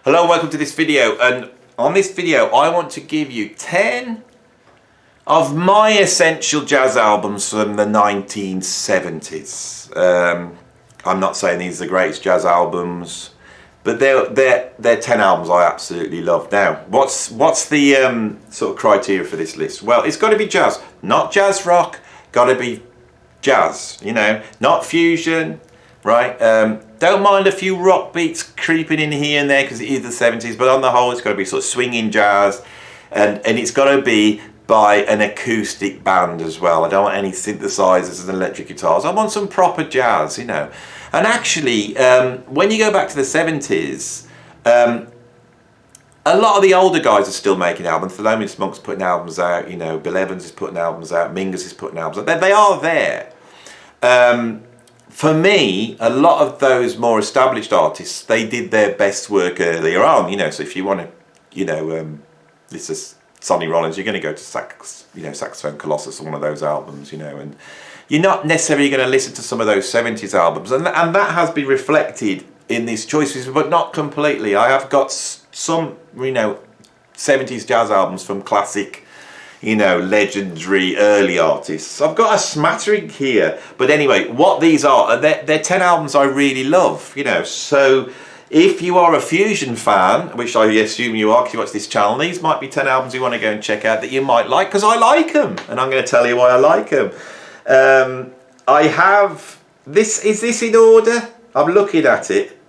Hello and welcome to this video, and on this video I want to give you 10 of my essential jazz albums from the 1970s. I'm not saying these are the greatest jazz albums, but they're 10 albums I absolutely love. Now, what's the sort of criteria for this list? Well, it's got to be jazz, not jazz rock, got to be jazz, you know, not fusion, right? Don't mind a few rock beats creeping in here and there because it is the 70s, but on the whole it's got to be sort of swinging jazz, and it's got to be by an acoustic band as well. I don't want any synthesizers and electric guitars. I want some proper jazz, you know. And actually, when you go back to the 70s, a lot of the older guys are still making albums. Thelonious Monk's putting albums out, you know, Bill Evans is putting albums out, Mingus is putting albums out. They are there. For me, a lot of those more established artists, they did their best work earlier on, you know. So if you want to, you know, this is Sonny Rollins, you're going to go to Saxophone Colossus or one of those albums, you know, and you're not necessarily going to listen to some of those 70s albums, and that has been reflected in these choices, but not completely. I have got some, you know, 70s jazz albums from classic, you know, legendary early artists. I've got a smattering here, but anyway, what these are, they're 10 albums I really love, you know. So if you are a fusion fan, which I assume you are because you watch this channel, these might be 10 albums you want to go and check out that you might like, because I like them, and I'm going to tell you why I like them. I have this. Is this in order? I'm looking at it.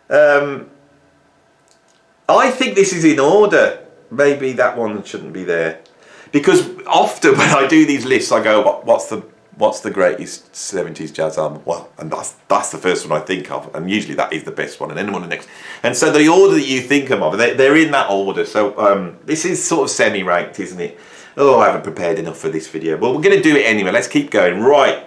I think this is in order. Maybe that one shouldn't be there, because often when I do these lists, I go, "What's the greatest 70s jazz album?" Well, and that's the first one I think of, and usually that is the best one, and then one the next. And so the order that you think of, they're in that order. So this is sort of semi-ranked, isn't it? Oh, I haven't prepared enough for this video. Well, we're going to do it anyway. Let's keep going. Right.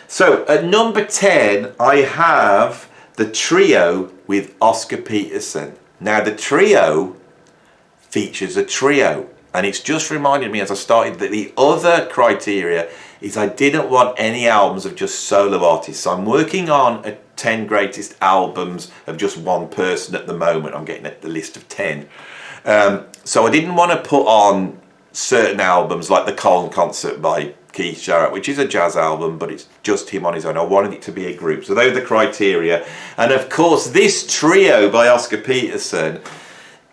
So at number 10, I have the trio with Oscar Peterson. Now, the trio features a trio, and it's just reminded me as I started that the other criteria is I didn't want any albums of just solo artists. So I'm working on a 10 greatest albums of just one person at the moment. I'm getting at the list of 10. So I didn't want to put on certain albums like the Colne Concert by Keith Jarrett, which is a jazz album, but it's just him on his own. I wanted it to be a group. So those are the criteria. And of course, this trio by Oscar Peterson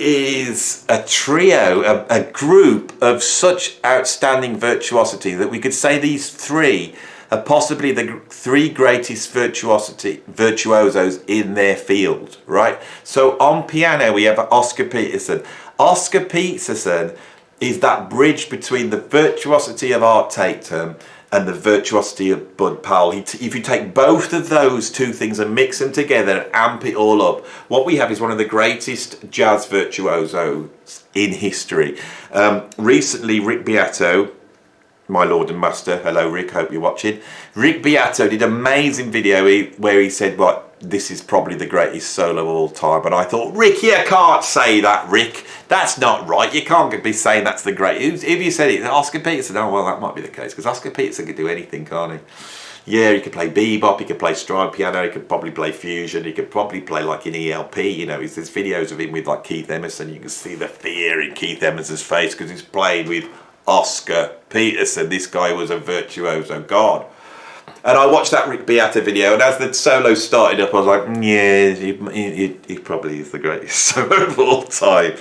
is a trio, a group of such outstanding virtuosity that we could say these three are possibly the three greatest virtuosos in their field, right? So on piano we have Oscar Peterson. Oscar Peterson is that bridge between the virtuosity of Art Tatum and the virtuosity of Bud Powell. If you take both of those two things and mix them together and amp it all up, what we have is one of the greatest jazz virtuosos in history. Recently, Rick Beato, my Lord and Master, hello Rick, hope you're watching. Rick Beato did an amazing video where he said, well, this is probably the greatest solo of all time. And I thought, Rick, you can't say that, Rick. That's not right. You can't be saying that's the greatest. If you said it, Oscar Peterson, oh, well, that might be the case, because Oscar Peterson could do anything, can't he? Yeah, he could play bebop, he could play stride piano, he could probably play fusion, he could probably play like in ELP, you know. There's videos of him with like Keith Emerson. You can see the fear in Keith Emerson's face because he's playing with Oscar Peterson. This guy was a virtuoso god. And I watched that Rick Beato video, and as the solo started up, I was like, yeah, he probably is the greatest solo of all time.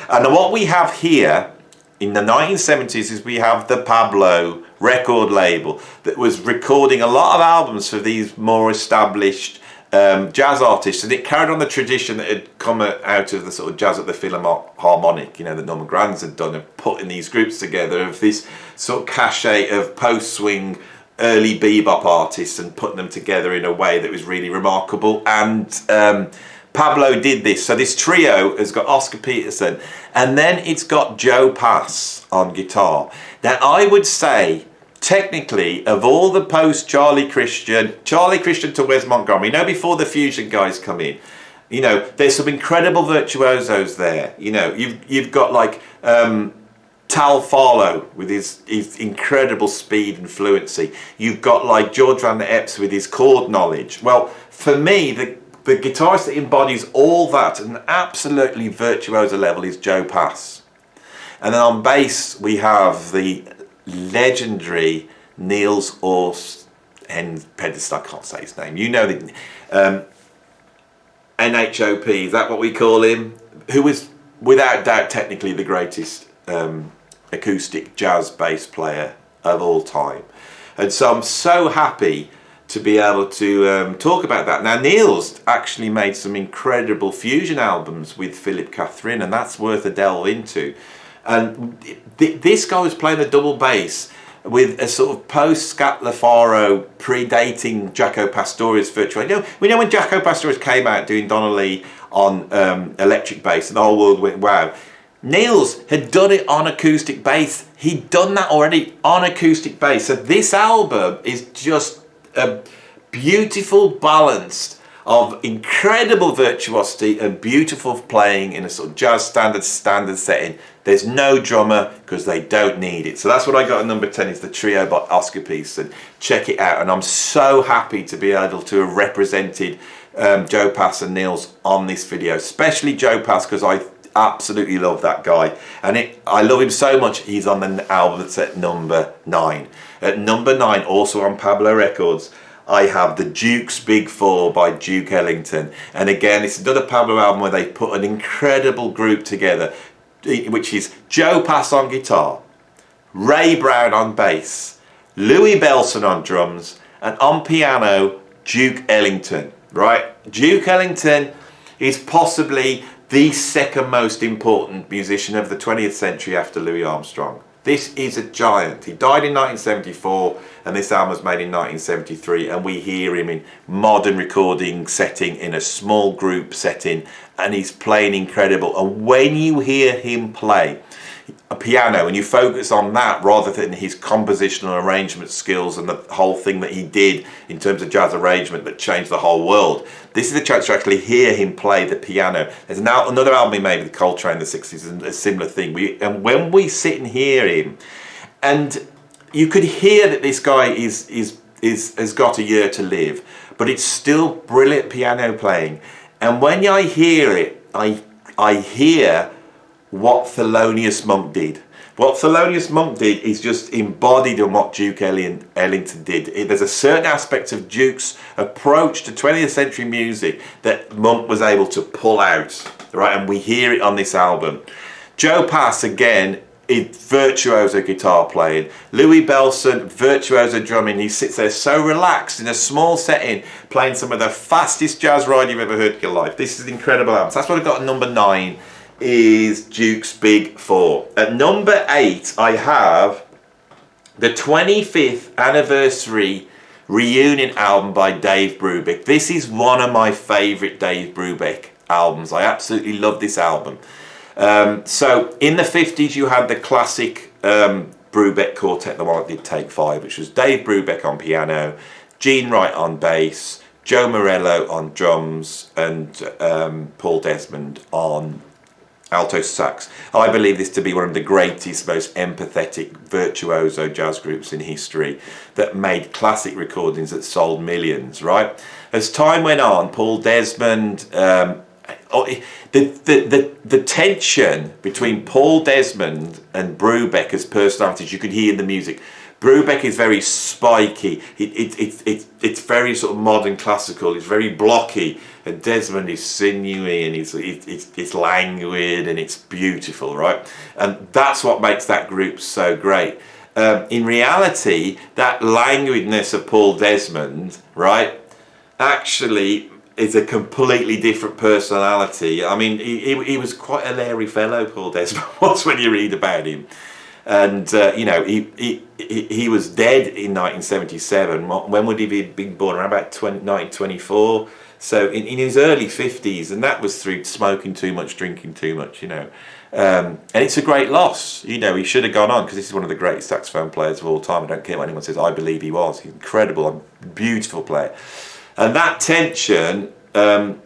And what we have here in the 1970s is we have the Pablo record label that was recording a lot of albums for these more established jazz artists, and it carried on the tradition that had come out of the sort of jazz at the Philharmonic, you know, that Norman Granz had done, of putting these groups together of this sort of cachet of post-swing early bebop artists and putting them together in a way that was really remarkable. And Pablo did this. So this trio has got Oscar Peterson, and then it's got Joe Pass on guitar. Now I would say, technically, of all the post Charlie Christian to Wes Montgomery, you know, before the fusion guys come in, you know, there's some incredible virtuosos there. You know, you've got like Tal Farlow with his incredible speed and fluency. You've got like George Van der Epps with his chord knowledge. Well, for me, the guitarist that embodies all that at an absolutely virtuoso level is Joe Pass. And then on bass we have the legendary Niels Ors Pedersen, I can't say his name, you know, the NHOP, is that what we call him? Who is without doubt technically the greatest acoustic jazz bass player of all time. And so I'm so happy to be able to talk about that. Now Niels actually made some incredible fusion albums with Philip Catherine, and that's worth a delve into. And this guy was playing the double bass with a sort of post-Scat Lafaro, predating Jaco Pastorius virtual. We know when Jaco Pastorius came out doing Donnelly on electric bass, and the whole world went wow. Niels had done it on acoustic bass. He'd done that already on acoustic bass. So this album is just a beautiful balance of incredible virtuosity and beautiful playing in a sort of jazz standard setting. There's no drummer because they don't need it. So that's what I got at number 10, is the trio by Oscar Peterson. Check it out. And I'm so happy to be able to have represented Joe Pass and Niels on this video, especially Joe Pass, because I absolutely love that guy. And I love him so much, he's on the album that's at number 9. At number 9, also on Pablo Records, I have the Duke's Big Four by Duke Ellington. And again, it's another Pablo album where they put an incredible group together, which is Joe Pass on guitar, Ray Brown on bass, Louis Bellson on drums, and on piano, Duke Ellington, right? Duke Ellington is possibly the second most important musician of the 20th century after Louis Armstrong. This is a giant. He died in 1974, and this album was made in 1973, and we hear him in modern recording setting, in a small group setting, and he's playing incredible. And when you hear him play a piano and you focus on that rather than his compositional arrangement skills and the whole thing that he did in terms of jazz arrangement that changed the whole world, this is a chance to actually hear him play the piano. There's now another album he made with Coltrane in the 60s, and a similar thing. And when we sit and hear him, and you could hear that this guy has got a year to live, but it's still brilliant piano playing. And when I hear it, I hear what Thelonious Monk did. What Thelonious Monk did is just embodied in what Duke Ellington did. There's a certain aspect of Duke's approach to 20th century music that Monk was able to pull out, right? And we hear it on this album. Joe Pass, again, is virtuoso guitar playing. Louis Bellson, virtuoso drumming. He sits there so relaxed in a small setting, playing some of the fastest jazz ride you've ever heard in your life. This is an incredible album. So that's what I've got at number 9. Is Duke's Big Four. At number 8, I have the 25th anniversary reunion album by Dave Brubeck. This is one of my favourite Dave Brubeck albums. I absolutely love this album. So in the 50s, you had the classic Brubeck Quartet, the one that did Take 5, which was Dave Brubeck on piano, Gene Wright on bass, Joe Morello on drums, and Paul Desmond on alto sax. I believe this to be one of the greatest, most empathetic, virtuoso jazz groups in history that made classic recordings that sold millions, right? As time went on, Paul Desmond, the tension between Paul Desmond and Brubeck as personalities, you could hear in the music. Brubeck is very spiky, it's very sort of modern classical, it's very blocky, and Desmond is sinewy and it's languid and it's beautiful, right? And that's what makes that group so great. In reality, that languidness of Paul Desmond, right, actually is a completely different personality. I mean, he was quite a leery fellow, Paul Desmond was, when you read about him. And you know, he was dead in 1977. When would he be been born? Around about 1924. So in his early 50s, and that was through smoking too much, drinking too much, you know. And it's a great loss. You know, he should have gone on, because this is one of the greatest saxophone players of all time. I don't care what anyone says. I believe he was. He's incredible, beautiful player. And that tension meant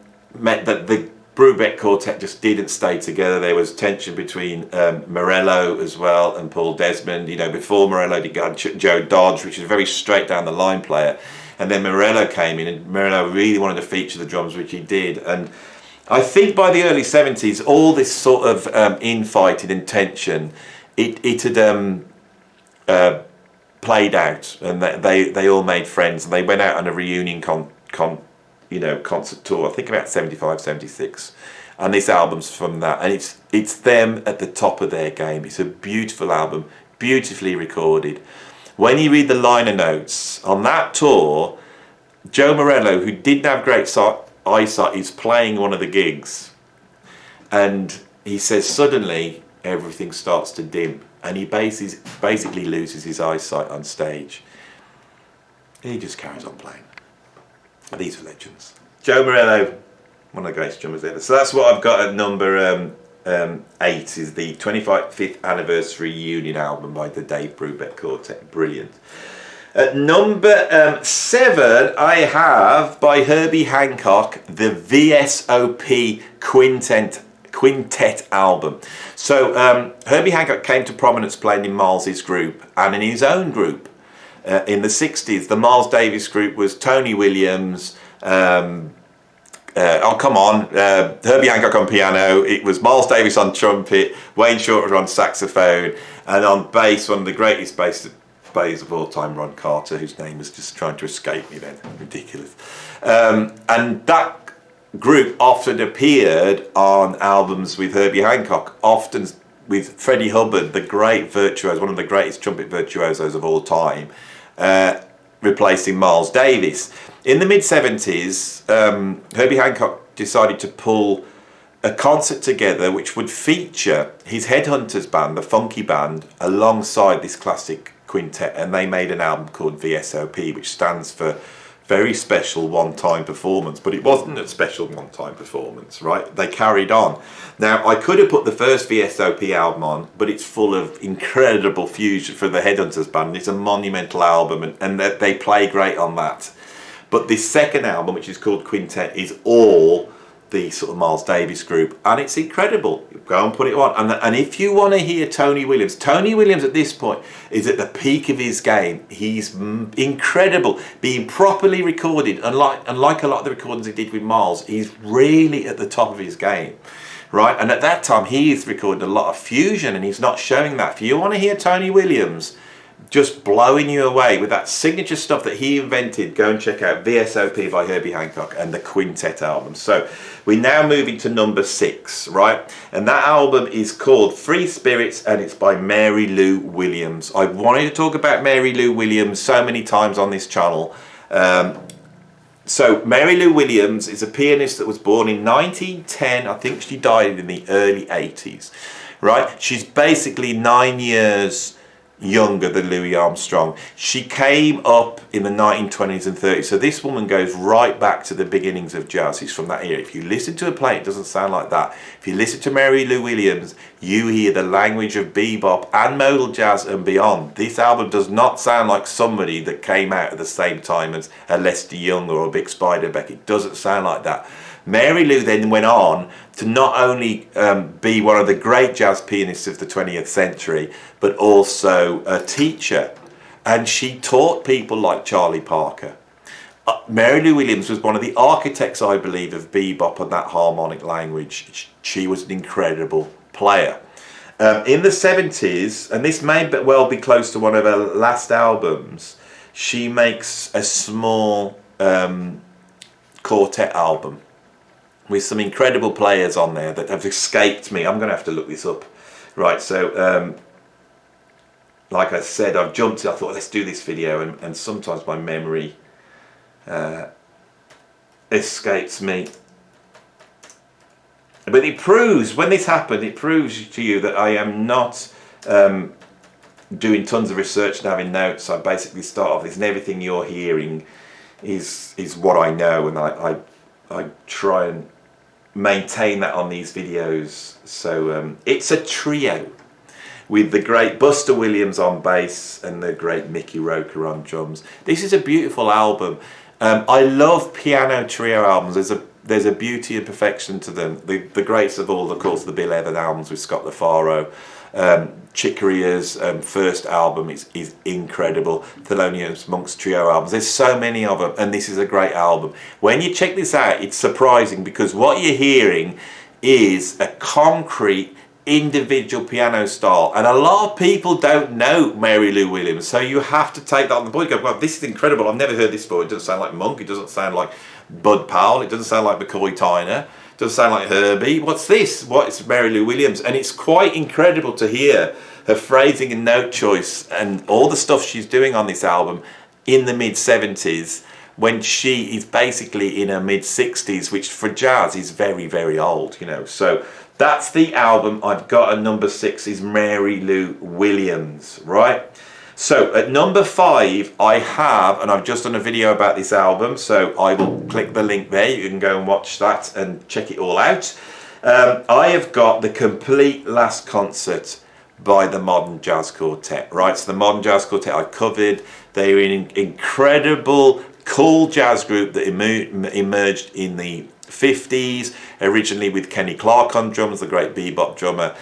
that the Brubeck Quartet just didn't stay together. There was tension between Morello as well and Paul Desmond. You know, before Morello, you had Joe Dodge, which is a very straight down the line player. And then Morello came in, and Morello really wanted to feature the drums, which he did. And I think by the early 70s, all this sort of infighting and tension, it had played out, and they all made friends, and they went out on a reunion concert tour, I think about 75, 76. And this album's from that, and it's them at the top of their game. It's a beautiful album, beautifully recorded. When you read the liner notes on that tour, Joe Morello, who didn't have great eyesight, is playing one of the gigs, and he says suddenly everything starts to dim, and he basically loses his eyesight on stage. He just carries on playing. These are legends. Joe Morello, one of the greatest drummers ever. So that's what I've got at number 8, is the 25th anniversary Union album by the Dave Brubeck Quartet. Brilliant. At number 7, I have, by Herbie Hancock, the VSOP Quintet album. So Herbie Hancock came to prominence playing in Miles's group and in his own group in the 60s. The Miles Davis group was Tony Williams, Herbie Hancock on piano, it was Miles Davis on trumpet, Wayne Shorter on saxophone, and on bass, one of the greatest bass players of all time, Ron Carter, whose name was just trying to escape me then. Ridiculous. And that group often appeared on albums with Herbie Hancock, often with Freddie Hubbard, the great virtuoso, one of the greatest trumpet virtuosos of all time, replacing Miles Davis. In the mid-70s, Herbie Hancock decided to pull a concert together which would feature his Headhunters band, the funky band, alongside this classic quintet, and they made an album called VSOP, which stands for Very Special One-Time Performance. But it wasn't a special one-time performance, right? They carried on. Now, I could have put the first VSOP album on, but it's full of incredible fusion for the Headhunters band. It's a monumental album, and they play great on that. But this second album, which is called Quintet, is all the sort of Miles Davis group, and it's incredible. Go and put it on. And if you want to hear Tony Williams at this point is at the peak of his game. He's incredible, being properly recorded, and like a lot of the recordings he did with Miles, he's really at the top of his game, right? And at that time, he's recorded a lot of fusion, and he's not showing that. If you want to hear Tony Williams just blowing you away with that signature stuff that he invented, go and check out VSOP by Herbie Hancock and the Quintet album. So we're now moving to number 6, right? And that album is called Free Spirits, and it's by Mary Lou Williams. I wanted to talk about Mary Lou Williams so many times on this channel. So Mary Lou Williams is a pianist that was born in 1910. I think she died in the early 80s, right? She's basically 9 years younger than Louis Armstrong. She came up in the 1920s and 30s, so this woman goes right back to the beginnings of jazz. It's from that era. If you listen to her play, it doesn't sound like that. If you listen to Mary Lou Williams, you hear the language of bebop and modal jazz and beyond. This album does not sound like somebody that came out at the same time as a Lester Young or a Big Spiderbeck. It doesn't sound like that. Mary Lou then went on to not only be one of the great jazz pianists of the 20th century, but also a teacher. And she taught people like Charlie Parker. Mary Lou Williams was one of the architects, I believe, of bebop and that harmonic language. She was an incredible player. In the 70s, and this may well be close to one of her last albums, she makes a small quartet album with some incredible players on there that have escaped me. I'm going to have to look this up. Right, so like I said, I've jumped. I thought, let's do this video, and sometimes my memory escapes me. But it proves, when this happened, it proves to you that I am not doing tons of research and having notes. I basically start off this, and everything you're hearing is what I know, and I try and maintain that on these videos. So it's a trio with the great Buster Williams on bass and the great Mickey Roker on drums. This is a beautiful album. I love piano trio albums. There's a beauty and perfection to them. The greats of all, of course, the Bill Evans albums with Scott LaFaro. Chick Corea's first album is incredible. Thelonious Monk's trio albums. There's so many of them, and this is a great album. When you check this out, it's surprising because what you're hearing is a concrete individual piano style, and a lot of people don't know Mary Lou Williams, so you have to take that on the board. You go, well, this is incredible, I've never heard this before. It doesn't sound like Monk, it doesn't sound like Bud Powell, it doesn't sound like McCoy Tyner, it doesn't sound like Herbie. What's this? It's Mary Lou Williams, and it's quite incredible to hear her phrasing and note choice and all the stuff she's doing on this album in the mid-70s, when she is basically in her mid-60s, which for jazz is very, very old, you know. So that's the album I've got at number 6, is Mary Lou Williams, right? So at number 5, I have, and I've just done a video about this album, so I will click the link there. You can go and watch that and check it all out. I have got the complete last concert by the Modern Jazz Quartet, right? So the Modern Jazz Quartet I covered. They were an incredible, cool jazz group that emerged in the 50s, originally with Kenny Clarke on drums, the great bebop drummer,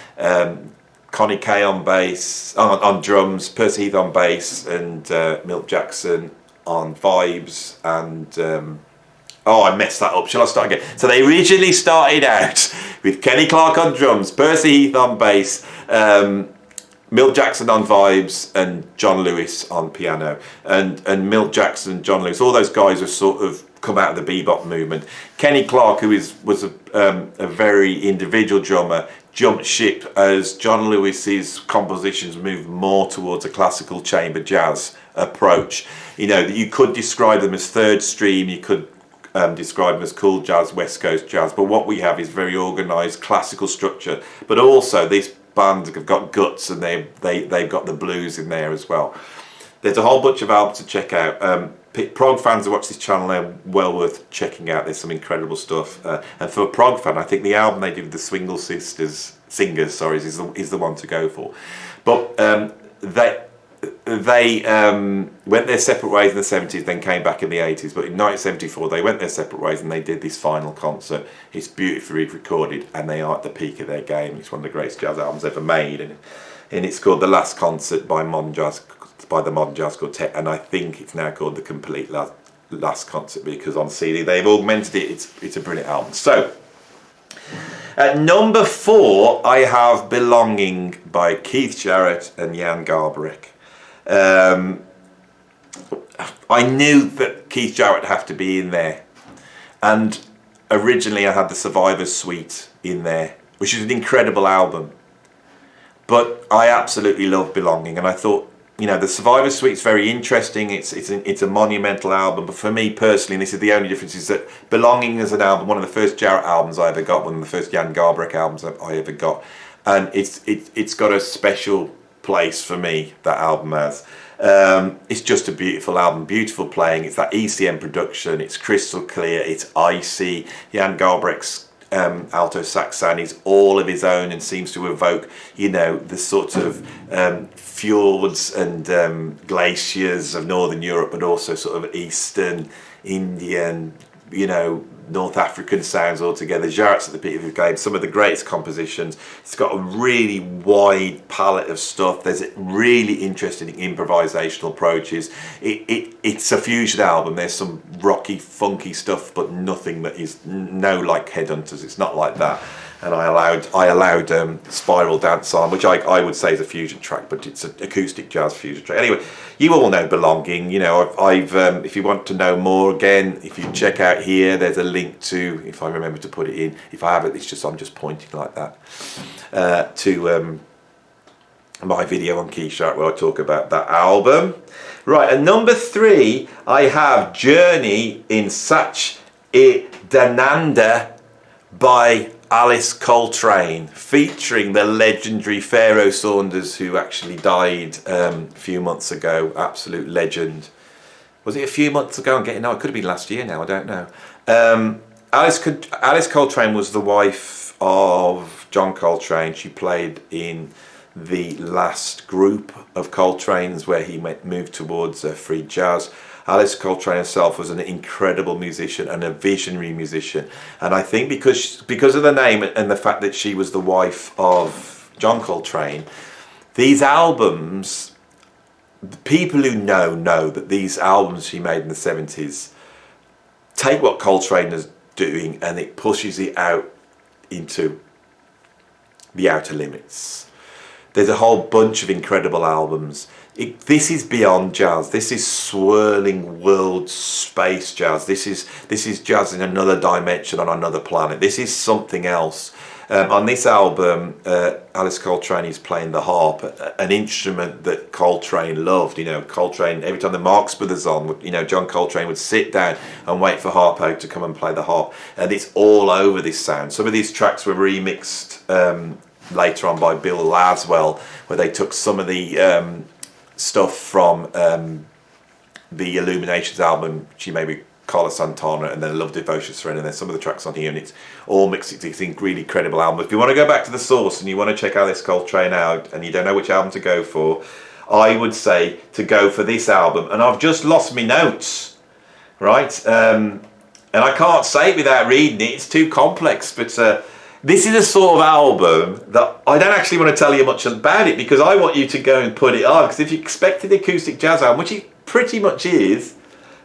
Connie Kay on bass, on drums, Percy Heath on bass, and Milt Jackson on vibes, and oh, I messed that up. Shall I start again? So they originally started out with Kenny Clarke on drums, Percy Heath on bass, Milt Jackson on vibes, and John Lewis on piano. And Milt Jackson, John Lewis, all those guys have sort of come out of the bebop movement. Kenny Clarke, who was a very individual drummer, jumped ship as John Lewis's compositions moved more towards a classical chamber jazz approach. You know, you could describe them as third stream, you could describe them as cool jazz, West Coast jazz, but what we have is very organised classical structure, but also these bands have got guts, and they've got the blues in there as well. There's a whole bunch of albums to check out. Prog fans who watch this channel, they're well worth checking out. There's some incredible stuff, and for a Prog fan, I think the album they did with the Swingle Singers is the one to go for. But they went their separate ways in the 70s, then came back in the 80s. But in 1974, they went their separate ways and they did this final concert. It's beautifully recorded, and they are at the peak of their game. It's one of the greatest jazz albums ever made, and it's called The Last Concert by the Modern Jazz Quartet, and I think it's now called The Complete Last Concert, because on CD they've augmented it. It's a brilliant album. So at number 4, I have Belonging by Keith Jarrett and Jan Garbarek. I knew that Keith Jarrett would have to be in there, and originally I had the Survivors Suite in there, which is an incredible album, but I absolutely love Belonging, and I thought, you know, the Survivors Suite's very interesting. It's a monumental album, but for me personally, and this is the only difference, is that Belonging is an album, one of the first Jarrett albums I ever got, one of the first Jan Garbarek albums I ever got, and it's got a special place for me, that album has. It's just a beautiful album, beautiful playing. It's that ECM production, it's crystal clear, it's icy. Jan Garbarek's alto sax sound is all of his own and seems to evoke, you know, the sort of fjords and glaciers of Northern Europe, but also sort of Eastern, Indian, you know, North African sounds altogether. Jarrett's at the peak of his game, some of the greatest compositions. It's got a really wide palette of stuff. There's really interesting improvisational approaches. It's a fusion album. There's some rocky, funky stuff, but nothing that is like Headhunters. It's not like that. And I allowed Spiral Dance on, which I would say is a fusion track, but it's an acoustic jazz fusion track. Anyway, you all know Belonging. You know, I've if you want to know more, again, if you check out here, there's a link to, if I remember to put it in. If I have it, I'm just pointing like that to my video on Keith Jarrett where I talk about that album. Right, at number 3, I have Journey in Such a Dananda by Alice Coltrane, featuring the legendary Pharaoh Saunders, who actually died a few months ago. Absolute legend. Was it a few months ago? It could have been last year now, I don't know. Alice Coltrane was the wife of John Coltrane. She played in the last group of Coltrane's where he moved towards free jazz. Alice Coltrane herself was an incredible musician and a visionary musician, and I think because of the name and the fact that she was the wife of John Coltrane. These albums, the people who know that these albums she made in the 70s take what Coltrane is doing and it pushes it out into the outer limits. There's a whole bunch of incredible albums. This is beyond jazz. This is swirling world space jazz. This is jazz in another dimension on another planet. This is something else. On this album, Alice Coltrane is playing the harp, an instrument that Coltrane loved. You know, Coltrane, every time the Marx Brothers on, you know, John Coltrane would sit down and wait for Harpo to come and play the harp. And it's all over this sound. Some of these tracks were remixed later on by Bill Laswell, where they took some of the stuff from the Illuminations album she made with Carlos Santana, and then Love Devotion Surrender, and then some of the tracks on here, and it's all mixed. It's a really credible album. If you want to go back to the source and you want to check Alice Coltrane out and you don't know which album to go for, I would say to go for this album. And I've just lost my notes, right? And I can't say it without reading it. It's too complex, but this is a sort of album that I don't actually want to tell you much about it, because I want you to go and put it on, because if you expected an acoustic jazz album, which it pretty much is,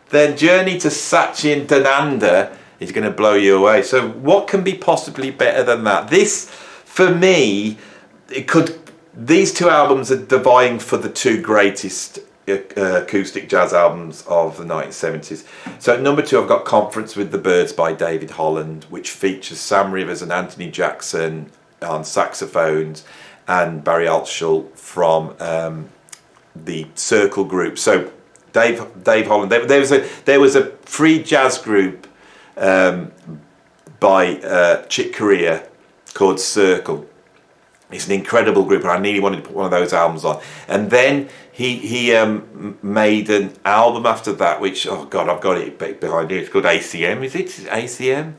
then Journey to Sachin Dananda is going to blow you away. So what can be possibly better than that? This, for me, these two albums are vying for the two greatest acoustic jazz albums of the 1970s. So at number 2, I've got Conference with the Birds by David Holland, which features Sam Rivers and Anthony Jackson on saxophones and Barry Altschul from the Circle group. So Dave Holland. There was a free jazz group by Chick Corea called Circle. It's an incredible group, and I nearly wanted to put one of those albums on. And then he made an album after that, which, oh God, I've got it behind here. It's called ACM. Is it ACM?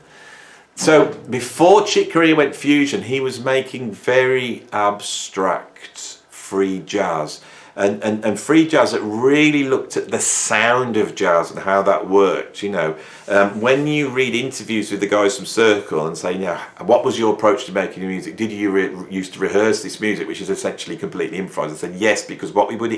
So before Chick Corea went fusion, he was making very abstract free jazz. And free jazz that really looked at the sound of jazz and how that worked. You know, when you read interviews with the guys from Circle and say, you know, what was your approach to making music? Did you used to rehearse this music, which is essentially completely improvised? I said yes, because what we would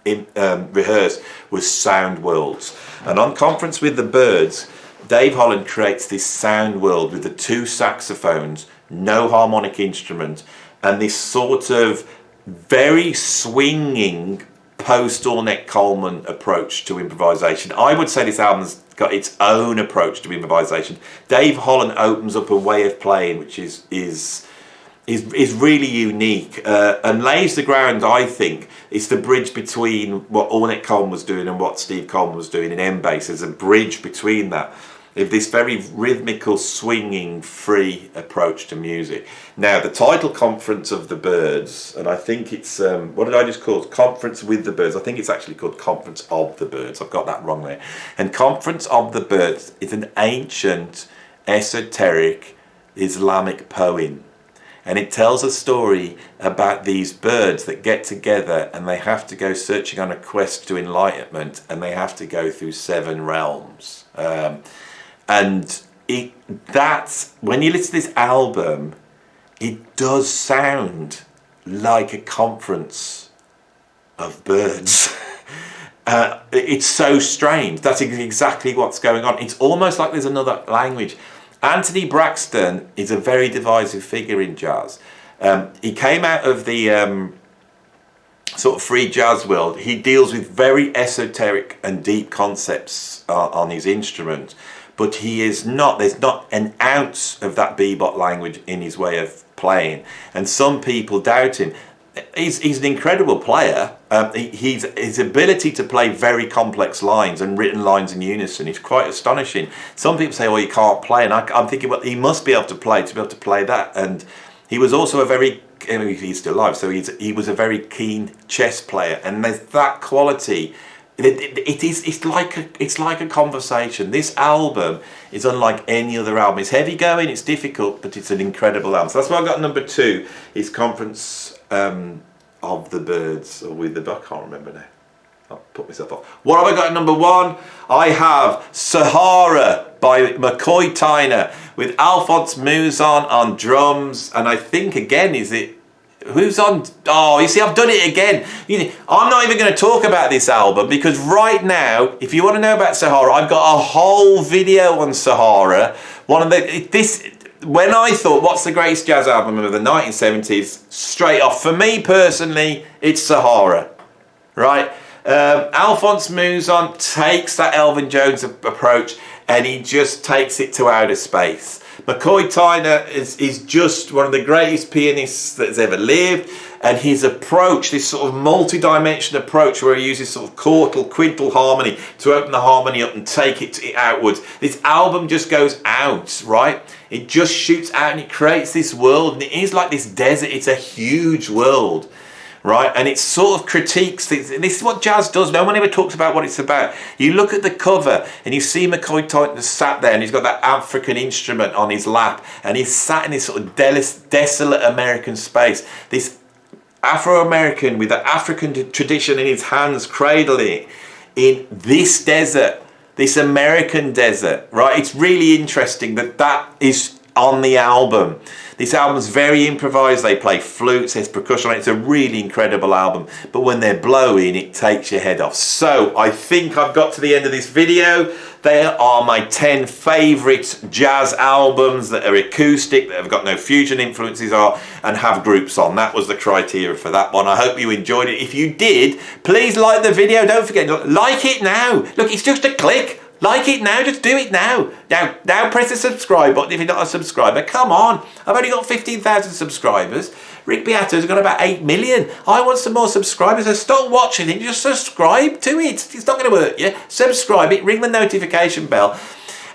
rehearse was sound worlds. And on Conference with the Birds, Dave Holland creates this sound world with the 2 saxophones, no harmonic instrument, and this sort of very swinging post-Ornette Coleman approach to improvisation. I would say this album's got its own approach to improvisation. Dave Holland opens up a way of playing which is really unique and lays the ground. I think it's the bridge between what Ornette Coleman was doing and what Steve Coleman was doing in M-Bass. There's a bridge between that. Of this very rhythmical, swinging, free approach to music. Now, the title Conference of the Birds, and I think it's, what did I just call it? Conference with the Birds. I think it's actually called Conference of the Birds. I've got that wrong there. And Conference of the Birds is an ancient, esoteric, Islamic poem. And it tells a story about these birds that get together and they have to go searching on a quest to enlightenment, and they have to go through 7 realms. And that's, when you listen to this album, it does sound like a conference of birds. It's so strange. That's exactly what's going on. It's almost like there's another language. Anthony Braxton is a very divisive figure in jazz. He came out of the sort of free jazz world. He deals with very esoteric and deep concepts on his instrument. But he is not, there's not an ounce of that bebop language in his way of playing. And some people doubt him. He's an incredible player. His ability to play very complex lines and written lines in unison is quite astonishing. Some people say, well, you can't play. And I'm thinking, well, he must be able to play that. And he was also he's still alive, so he was a very keen chess player. And there's that quality. It's like a conversation. This album is unlike any other album. It's heavy going, it's difficult, but it's an incredible album. So that's why I got number 2 is Conference of the Birds, or with the, I can't remember now. I'll put myself off. What have I got at number 1? I have Sahara by McCoy Tyner with Alphonse Mouzon on drums, and I think again, is it Who's on? Oh, you see, I've done it again. I'm not even going to talk about this album because right now, if you want to know about Sahara, I've got a whole video on Sahara. When I thought, what's the greatest jazz album of the 1970s? Straight off, for me personally, it's Sahara, right? Alphonse Mouzon takes that Elvin Jones approach and he just takes it to outer space. McCoy Tyner is just one of the greatest pianists that's ever lived, and his approach, this sort of multi-dimensional approach where he uses sort of quartal, quintal harmony to open the harmony up and take it outwards. This album just goes out, right? It just shoots out and it creates this world, and it is like this desert. It's a huge world. Right, and it sort of critiques things. This is what jazz does. No one ever talks about what it's about. You look at the cover and you see McCoy Tyner sat there and he's got that African instrument on his lap and he's sat in this sort of desolate American space. This Afro-American with the African tradition in his hands, cradling it in this desert, this American desert, right? It's really interesting that is on the album. This album's very improvised. They play flutes, there's percussion on it. It's a really incredible album. But when they're blowing, it takes your head off. So I think I've got to the end of this video. There are my 10 favourite jazz albums that are acoustic, that have got no fusion influences and have groups on. That was the criteria for that one. I hope you enjoyed it. If you did, please like the video. Don't forget, like it now. Look, it's just a click. Like it now, just do it now. Now press the subscribe button if you're not a subscriber. Come on, I've only got 15,000 subscribers. Rick Beato's got about 8 million. I want some more subscribers, so stop watching it, just subscribe to it. It's not going to hurt you. Subscribe it, ring the notification bell.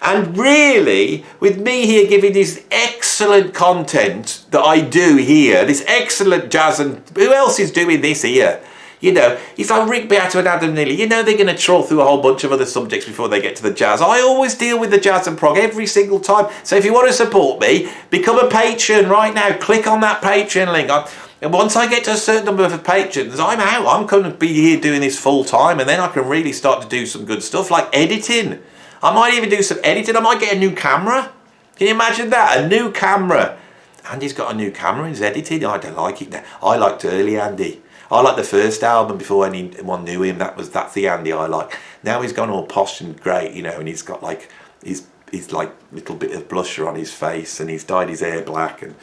And really, with me here giving this excellent content that I do here, this excellent jazz, and who else is doing this here? You know, it's like Rick Beato and Adam Neely. You know they're going to troll through a whole bunch of other subjects before they get to the jazz. I always deal with the jazz and prog every single time. So if you want to support me, become a patron right now. Click on that Patreon link. And once I get to a certain number of patrons, I'm out. I'm going to be here doing this full time, and then I can really start to do some good stuff like editing. I might even do some editing. I might get a new camera. Can you imagine that? A new camera. Andy's got a new camera. He's editing. I don't like it now. I liked early Andy. I like the first album before anyone knew him. That's the Andy I like. Now he's gone all posh and great, you know, and he's got like he's like little bit of blusher on his face, and he's dyed his hair black and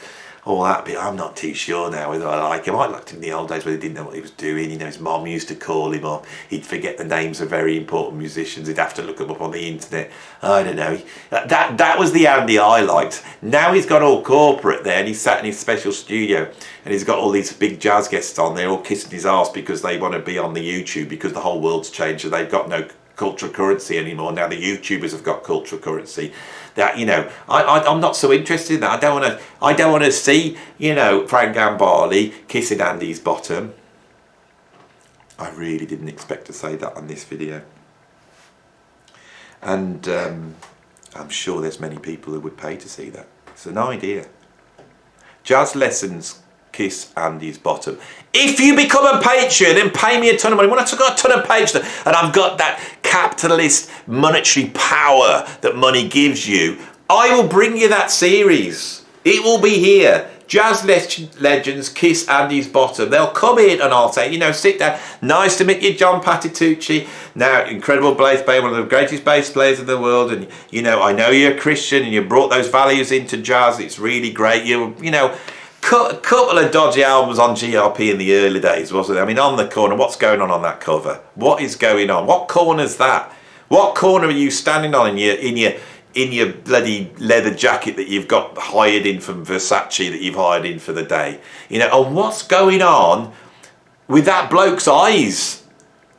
all that bit. I'm not too sure now whether I like him. I liked him in the old days where he didn't know what he was doing. You know, his mom used to call him up. He'd forget the names of very important musicians. He'd have to look them up on the internet. I don't know. That was the Andy I liked. Now he's gone all corporate there, and he's sat in his special studio, and he's got all these big jazz guests on there all kissing his arse because they want to be on the YouTube because the whole world's changed and they've got no cultural currency anymore. Now the YouTubers have got cultural currency. That, you know, I'm not so interested in that. I don't want to see, you know, Frank Gambale kissing Andy's bottom. I really didn't expect to say that on this video. And I'm sure there's many people who would pay to see that. It's an idea. Jazz lessons kiss Andy's bottom. If you become a patron and pay me a ton of money, when I've got a ton of patrons and I've got that capitalist monetary power that money gives you, I will bring you that series. It will be here. Jazz legends kiss Andy's bottom. They'll come in and I'll say, you know, sit down. Nice to meet you, John Patitucci. Now, incredible bass player, one of the greatest bass players in the world. And, you know, I know you're a Christian and you brought those values into jazz. It's really great. You know, a couple of dodgy albums on GRP in the early days, wasn't it? I mean, on the corner, what's going on that cover? What is going on? What corner's that? What corner are you standing on in your bloody leather jacket that you've got hired in from Versace that you've hired in for the day? You know, and what's going on with that bloke's eyes?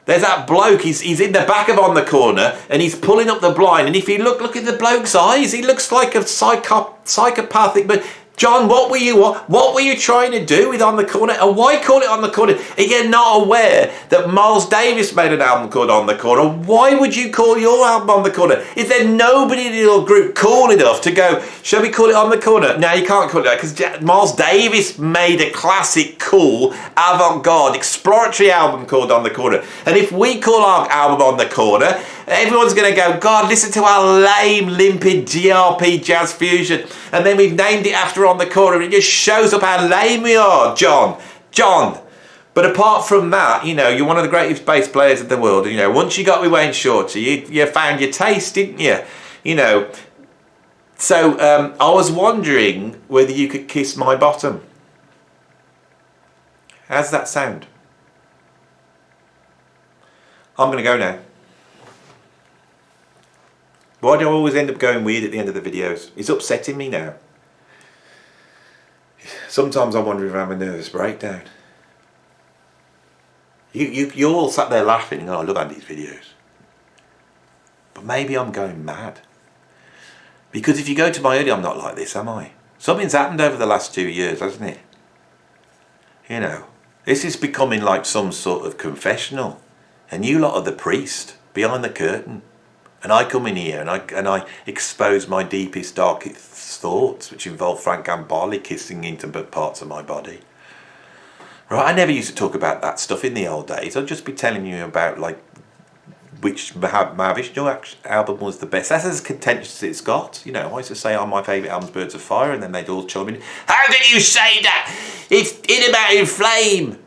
There's that bloke, he's in the back of On the Corner and he's pulling up the blind, and if you look at the bloke's eyes, he looks like a psychopathic, but John, what were you trying to do with On the Corner? And why call it On the Corner? If you're not aware that Miles Davis made an album called On the Corner, why would you call your album On the Corner? Is there nobody in your group cool enough to go, shall we call it On the Corner? No, you can't call it that, because Miles Davis made a classic, cool, avant-garde, exploratory album called On the Corner. And if we call our album On the Corner, Everyone's going to go, God, listen to our lame, limpid GRP jazz fusion. And then we've named it after On the Corner. It just shows up how lame we are, John. But apart from that, you know, you're one of the greatest bass players in the world. You know, once you got with Wayne Shorter, you found your taste, didn't you? You know. So I was wondering whether you could kiss my bottom. How's that sound? I'm going to go now. Why do I always end up going weird at the end of the videos? It's upsetting me now. Sometimes I wonder if I'm a nervous breakdown. You all sat there laughing, oh, I love Andy's videos. But maybe I'm going mad. Because if you go to my early, I'm not like this, am I? Something's happened over the last 2 years, hasn't it? You know, this is becoming like some sort of confessional. And you lot are the priest behind the curtain. And I come in here and I expose my deepest, darkest thoughts, which involve Frank Gambale kissing intimate parts of my body. Right, I never used to talk about that stuff in the old days. I'd just be telling you about like which Mahavishnu album was the best. That's as contentious as it's got. You know, I used to say, oh, my favourite album's Birds of Fire, and then they'd all chime in, how can you say that? It's In About In Flame.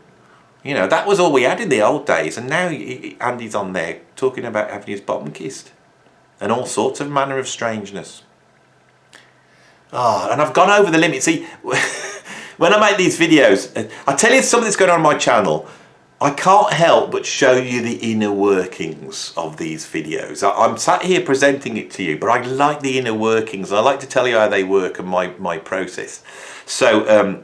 You know, that was all we had in the old days, and now Andy's on there talking about having his bottom kissed. And all sorts of manner of strangeness. And I've gone over the limit. See, when I make these videos, I tell you something that's going on my channel, I can't help but show you the inner workings of these videos. I'm sat here presenting it to you, but I like the inner workings. I like to tell you how they work and my process. So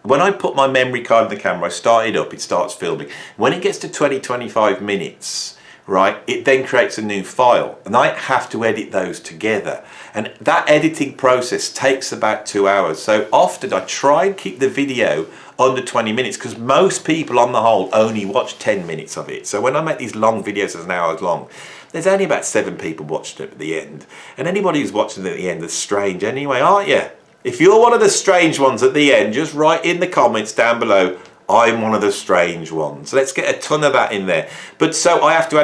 when I put my memory card in the camera, I start it up, it starts filming. When it gets to 20-25 minutes, right, it then creates a new file, and I have to edit those together, and that editing process takes about 2 hours. So often I try and keep the video under 20 minutes because most people on the whole only watch 10 minutes of it. So when I make these long videos that's an hour long, there's only about 7 people watching it at the end, and anybody who's watching it at the end is strange anyway, aren't you? If you're one of the strange ones at the end, just write in the comments down below, I'm one of the strange ones. Let's get a ton of that in there. But so I have to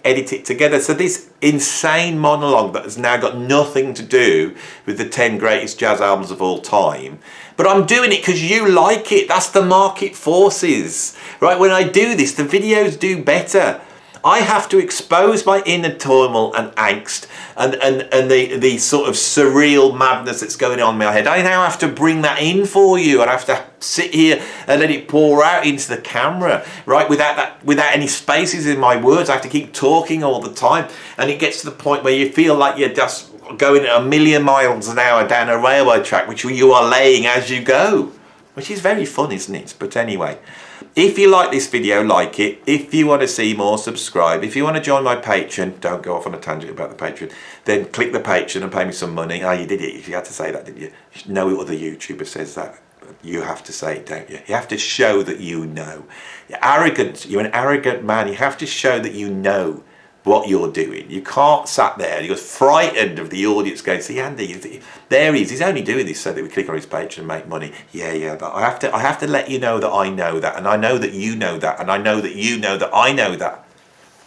edit it together. So this insane monologue that has now got nothing to do with the 10 greatest jazz albums of all time. But I'm doing it because you like it. That's the market forces. Right, when I do this, the videos do better. I have to expose my inner turmoil and angst and the sort of surreal madness that's going on in my head. I now have to bring that in for you, and I have to sit here and let it pour out into the camera, right? Without any spaces in my words. I have to keep talking all the time, and it gets to the point where you feel like you're just going at 1,000,000 miles an hour down a railway track, which you are laying as you go, which is very fun, isn't it? But anyway, if you like this video, like it. If you want to see more, subscribe. If you want to join my Patreon, don't go off on a tangent about the Patreon, then click the Patreon and pay me some money. Oh, you did it. You had to say that, didn't you? No other YouTuber says that. You have to say it, don't you? You have to show that you know. You're arrogant. You're an arrogant man. You have to show that you know what you're doing. You can't sat there, you're frightened of the audience going, see Andy, there he is, he's only doing this so that we click on his page and make money. Yeah, but I have to let you know that I know that, and I know that you know that, and I know that you know that I know that.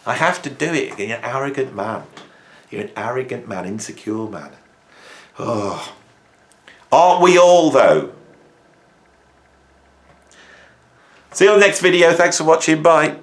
I have to do it. You're an arrogant man. You're an arrogant man, insecure man. Oh, aren't we all though? See you on the next video. Thanks for watching. Bye.